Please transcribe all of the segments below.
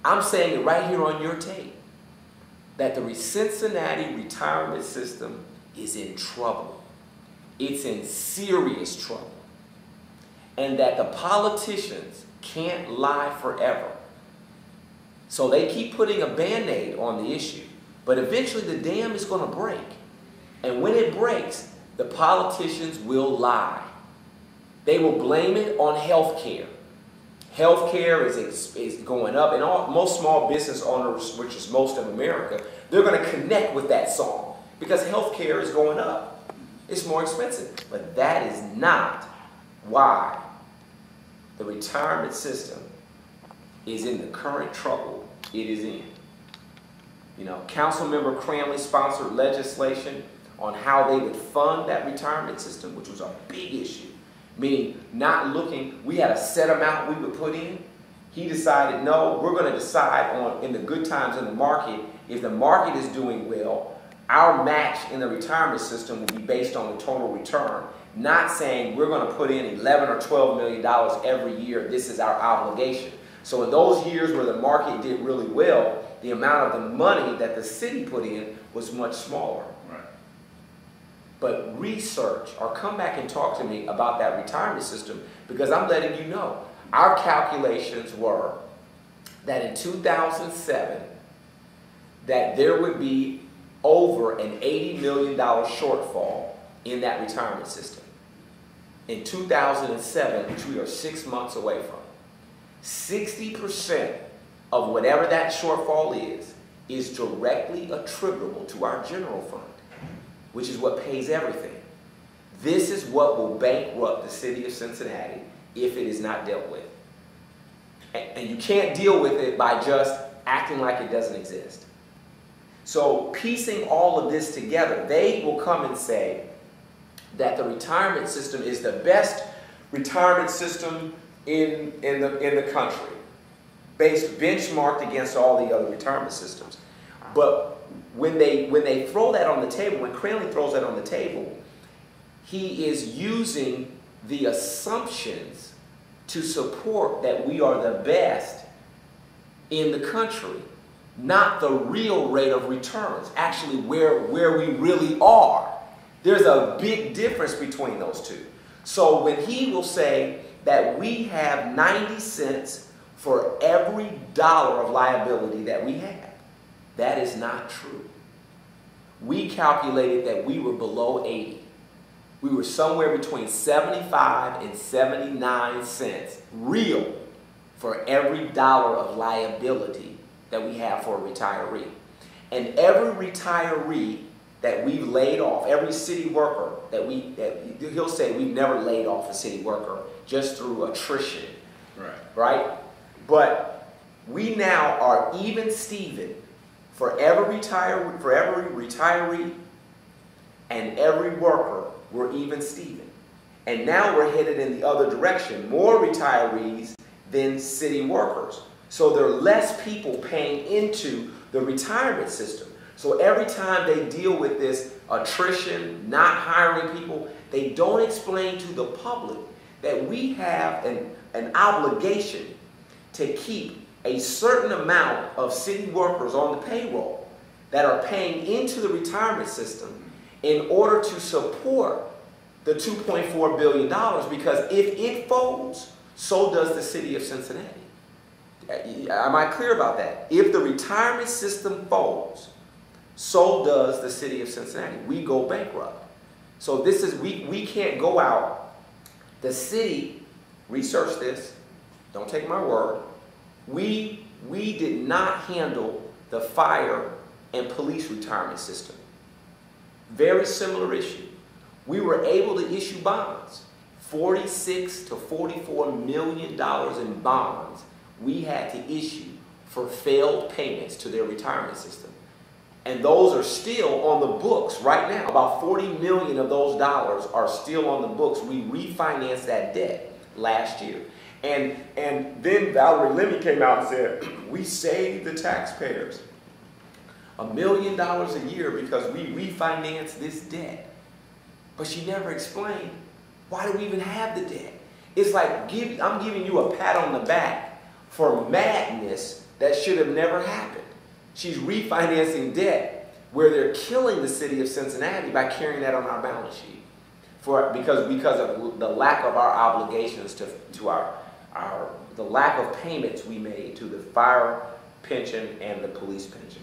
I'm saying it right here on your tape, that the Cincinnati retirement system is in trouble. It's in serious trouble. And that the politicians can't lie forever. So they keep putting a Band-Aid on the issue. But eventually the dam is going to break. And when it breaks, the politicians will lie. They will blame it on health care. Health care is going up, and most small business owners, which is most of America, they're going to connect with that song because health care is going up. It's more expensive. But that is not why the retirement system is in the current trouble it is in. You know, Councilmember Cranley sponsored legislation on how they would fund that retirement system, which was a big issue. Meaning not looking, we had a set amount we would put in. He decided, no, we're going to decide on, in the good times in the market, if the market is doing well, our match in the retirement system will be based on the total return. Not saying we're going to put in $11 or $12 million every year, this is our obligation. So in those years where the market did really well, the amount of the money that the city put in was much smaller. Right. But research, or come back and talk to me about that retirement system, because I'm letting you know, our calculations were that in 2007, that there would be over an $80 million shortfall in that retirement system. In 2007, which we are 6 months away from, 60% of whatever that shortfall is directly attributable to our general fund, which is what pays everything. This is what will bankrupt the city of Cincinnati if it is not dealt with. And you can't deal with it by just acting like it doesn't exist. So piecing all of this together, they will come and say that the retirement system is the best retirement system in the country, benchmarked against all the other retirement systems. But when they throw that on the table, when Cranley throws that on the table, he is using the assumptions to support that we are the best in the country, not the real rate of returns, actually where we really are. There's a big difference between those two. So when he will say that we have 90 cents for every dollar of liability that we have, that is not true. We calculated that we were below 80. We were somewhere between 75 and 79 cents real for every dollar of liability that we have for a retiree. And every retiree that we've laid off, every city worker he'll say we've never laid off a city worker just through attrition. Right? But we now are even Steven for every retiree and every worker, we're even Steven. And now we're headed in the other direction. More retirees than city workers. So there are less people paying into the retirement system. So every time they deal with this attrition, not hiring people, they don't explain to the public that we have an obligation to keep a certain amount of city workers on the payroll that are paying into the retirement system in order to support the $2.4 billion, because if it folds, so does the city of Cincinnati. Am I clear about that? If the retirement system folds, so does the city of Cincinnati. We go bankrupt. So this is, we can't go out. The city, research this, don't take my word. We did not handle the fire and police retirement system. Very similar issue. We were able to issue bonds, $46 to $44 million in bonds we had to issue for failed payments to their retirement system. And those are still on the books right now. About 40 million of those dollars are still on the books. We refinanced that debt last year. And then Valerie Lemmy came out and said, we saved the taxpayers $1 million a year because we refinanced this debt. But she never explained, why do we even have the debt? It's like, I'm giving you a pat on the back for madness that should have never happened. She's refinancing debt where they're killing the city of Cincinnati by carrying that on our balance sheet because of the lack of our obligations to the lack of payments we made to the fire pension and the police pension.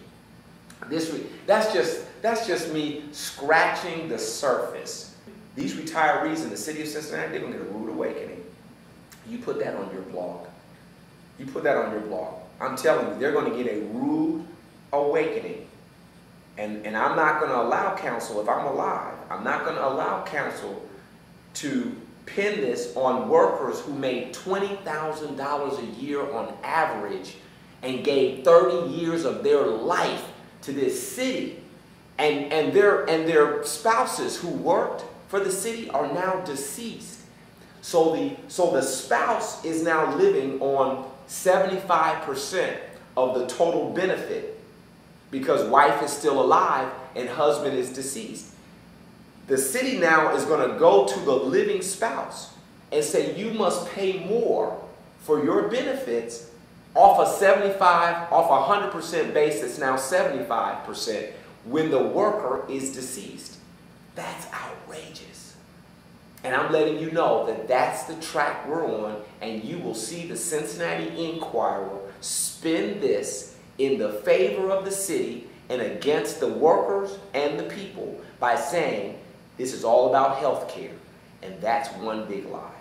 That's just me scratching the surface. These retirees in the city of Cincinnati, they're going to get a rude awakening. You put that on your blog. You put that on your blog. I'm telling you, they're going to get a rude awakening. And I'm not going to allow council, if I'm alive, I'm not going to allow council to pin this on workers who made $20,000 a year on average and gave 30 years of their life to this city. And their spouses who worked for the city are now deceased. So the spouse is now living on 75% of the total benefit because wife is still alive and husband is deceased. The city now is going to go to the living spouse and say you must pay more for your benefits off a 100% base that's now 75% when the worker is deceased. That's outrageous. And I'm letting you know that that's the track we're on, and you will see the Cincinnati Enquirer spin this in the favor of the city and against the workers and the people by saying this is all about health care, and that's one big lie.